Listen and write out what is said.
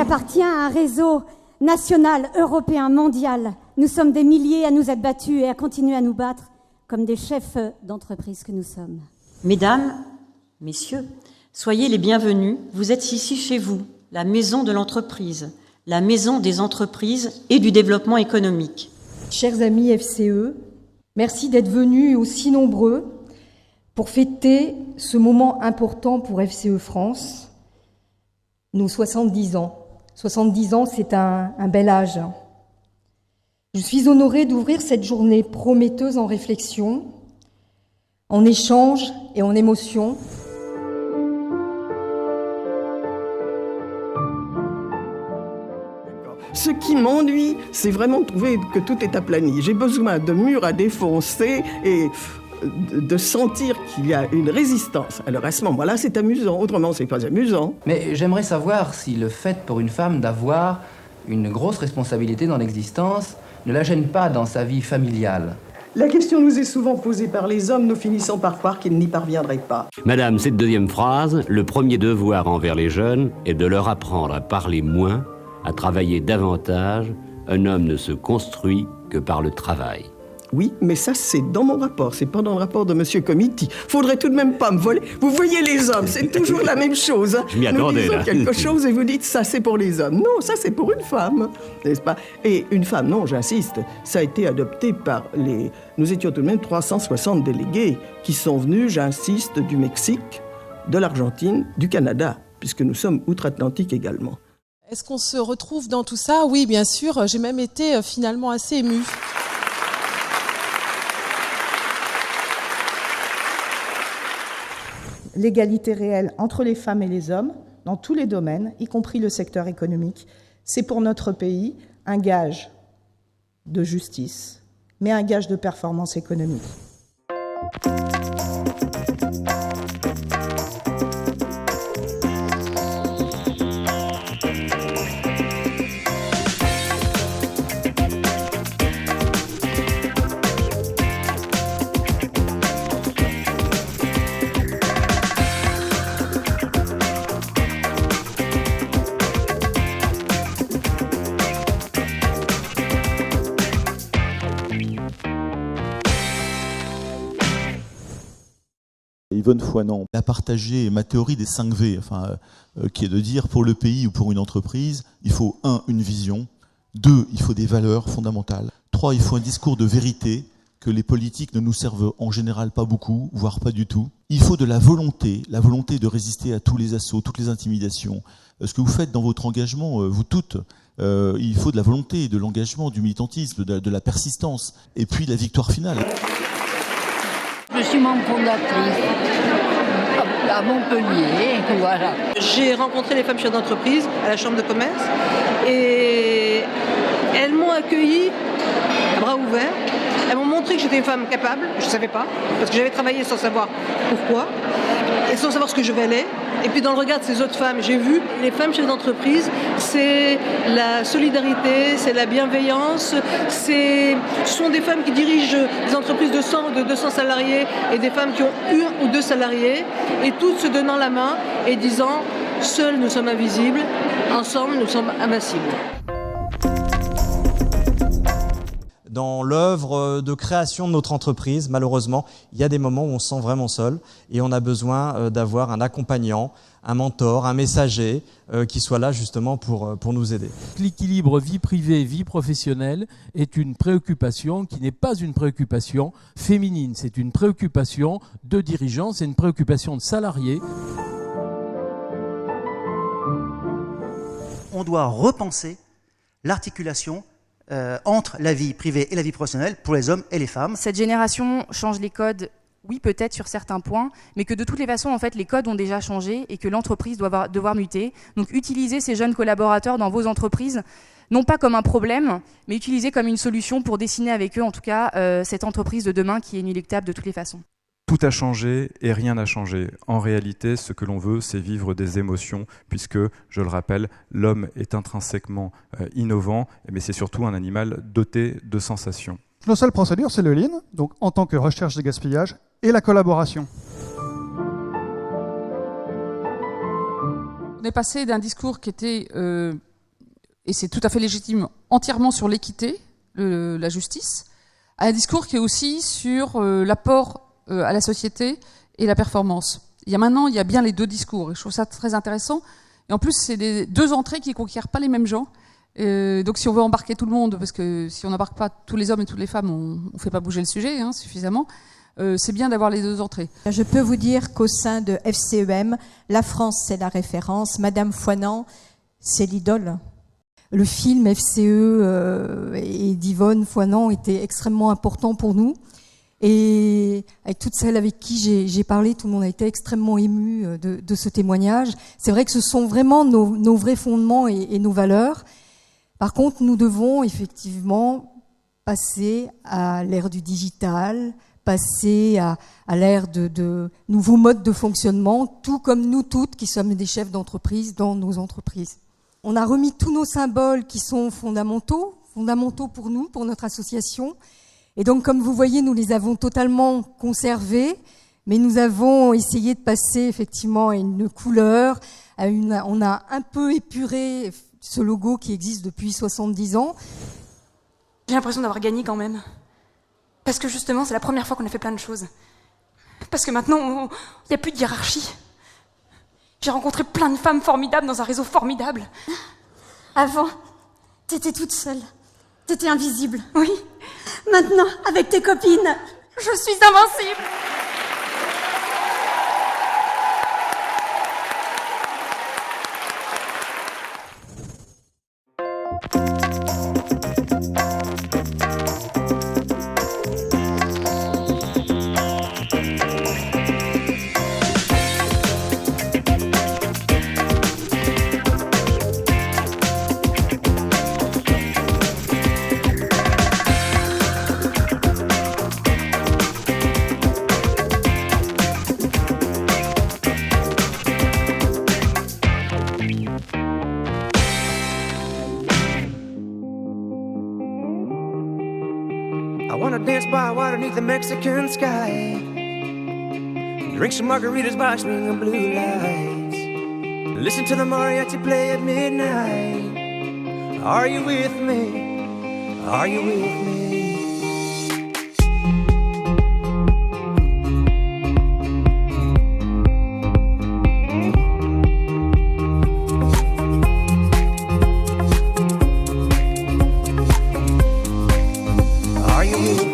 appartient à un réseau national, européen, mondial. Nous sommes des milliers à nous être battus et à continuer à nous battre comme des chefs d'entreprise que nous sommes. Mesdames, messieurs, soyez les bienvenus. Vous êtes ici chez vous, la maison de l'entreprise, la maison des entreprises et du développement économique. Chers amis FCE, merci d'être venus aussi nombreux pour fêter ce moment important pour FCE France, nos 70 ans. 70 ans, c'est un bel âge. Je suis honorée d'ouvrir cette journée prometteuse en réflexion, en échange et en émotion. Ce qui m'ennuie, c'est vraiment de trouver que tout est aplani. J'ai besoin de murs à défoncer et de sentir qu'il y a une résistance. Alors à ce moment-là, c'est amusant. Autrement, c'est pas amusant. Mais j'aimerais savoir si le fait pour une femme d'avoir une grosse responsabilité dans l'existence ne la gêne pas dans sa vie familiale. La question nous est souvent posée par les hommes, nous finissons par croire qu'ils n'y parviendraient pas. Madame, cette deuxième phrase, le premier devoir envers les jeunes est de leur apprendre à parler moins, à travailler davantage. Un homme ne se construit que par le travail. Oui, mais ça, c'est dans mon rapport, c'est pas dans le rapport de Monsieur Comiti. Faudrait tout de même pas me voler. Vous voyez les hommes, c'est toujours la même chose. Hein. Je m'y attendais, nous disons là. quelque chose et vous dites, ça c'est pour les hommes. Non, ça c'est pour une femme, n'est-ce pas? Et une femme, non, j'insiste, ça a été adopté par les... Nous étions tout de même 360 délégués qui sont venus, j'insiste, du Mexique, de l'Argentine, du Canada, puisque nous sommes outre-Atlantique également. Est-ce qu'on se retrouve dans tout ça? Oui, bien sûr, j'ai même été finalement assez émue. L'égalité réelle entre les femmes et les hommes, dans tous les domaines, y compris le secteur économique, c'est pour notre pays un gage de justice, mais un gage de performance économique. Yvonne Foinant a partagé ma théorie des 5 V, qui est de dire pour le pays ou pour une entreprise, il faut 1, une vision, 2, il faut des valeurs fondamentales, 3, il faut un discours de vérité que les politiques ne nous servent en général pas beaucoup, voire pas du tout. Il faut de la volonté de résister à tous les assauts, toutes les intimidations. Ce que vous faites dans votre engagement, vous toutes, il faut de la volonté, de l'engagement, du militantisme, de la persistance, et puis la victoire finale. Je suis membre fondatrice à Montpellier, voilà. J'ai rencontré les femmes chefs d'entreprise à la Chambre de commerce et elles m'ont accueilli à bras ouverts. Elles m'ont montré que j'étais une femme capable, je ne savais pas, parce que j'avais travaillé sans savoir pourquoi et sans savoir ce que je valais. Et puis dans le regard de ces autres femmes, j'ai vu les femmes chefs d'entreprise, c'est la solidarité, c'est la bienveillance, ce sont des femmes qui dirigent des entreprises de 100 ou de 200 salariés et des femmes qui ont 1 ou 2 salariés, et toutes se donnant la main et disant « seuls nous sommes invisibles, ensemble nous sommes invincibles ». Dans l'œuvre de création de notre entreprise, malheureusement, il y a des moments où on se sent vraiment seul et on a besoin d'avoir un accompagnant, un mentor, un messager qui soit là justement pour nous aider. L'équilibre vie privée, vie professionnelle est une préoccupation qui n'est pas une préoccupation féminine, c'est une préoccupation de dirigeants, c'est une préoccupation de salariés. On doit repenser l'articulation entre la vie privée et la vie professionnelle pour les hommes et les femmes. Cette génération change les codes, oui peut-être sur certains points, mais que de toutes les façons en fait les codes ont déjà changé et que l'entreprise doit devoir muter. Donc utilisez ces jeunes collaborateurs dans vos entreprises, non pas comme un problème, mais utilisez comme une solution pour dessiner avec eux en tout cas cette entreprise de demain qui est inéluctable de toutes les façons. Tout a changé et rien n'a changé. En réalité, ce que l'on veut, c'est vivre des émotions, puisque, je le rappelle, l'homme est intrinsèquement innovant, mais c'est surtout un animal doté de sensations. Nos seules procédures, c'est le lean, donc en tant que recherche de gaspillage, et la collaboration. On est passé d'un discours qui était et c'est tout à fait légitime, entièrement sur l'équité, la justice, à un discours qui est aussi sur l'apport à la société et la performance. Il y a bien les deux discours, et je trouve ça très intéressant. Et en plus, c'est les deux entrées qui ne conquièrent pas les mêmes gens. Donc si on veut embarquer tout le monde, parce que si on n'embarque pas tous les hommes et toutes les femmes, on ne fait pas bouger le sujet suffisamment, c'est bien d'avoir les deux entrées. Je peux vous dire qu'au sein de FCEM, la France, c'est la référence. Madame Foinan, c'est l'idole. Le film FCE et d'Yvonne Foinan était extrêmement important pour nous. Et avec toutes celles avec qui j'ai parlé, tout le monde a été extrêmement ému de ce témoignage. C'est vrai que ce sont vraiment nos vrais fondements et nos valeurs. Par contre, nous devons effectivement passer à l'ère du digital, passer à l'ère de nouveaux modes de fonctionnement, tout comme nous toutes qui sommes des chefs d'entreprise dans nos entreprises. On a remis tous nos symboles qui sont fondamentaux pour nous, pour notre association. Et donc, comme vous voyez, nous les avons totalement conservés, mais nous avons essayé de passer effectivement à une couleur, on a un peu épuré ce logo qui existe depuis 70 ans. J'ai l'impression d'avoir gagné quand même. Parce que justement, c'est la première fois qu'on a fait plein de choses. Parce que maintenant, il n'y a plus de hiérarchie. J'ai rencontré plein de femmes formidables dans un réseau formidable. Avant, t'étais toute seule. T'étais invisible. Oui. Maintenant, avec tes copines, je suis invincible. I wanna dance by water beneath the Mexican sky, drink some margaritas by swinging blue lights, listen to the mariachi play at midnight. Are you with me? Are you with me? Are you with me?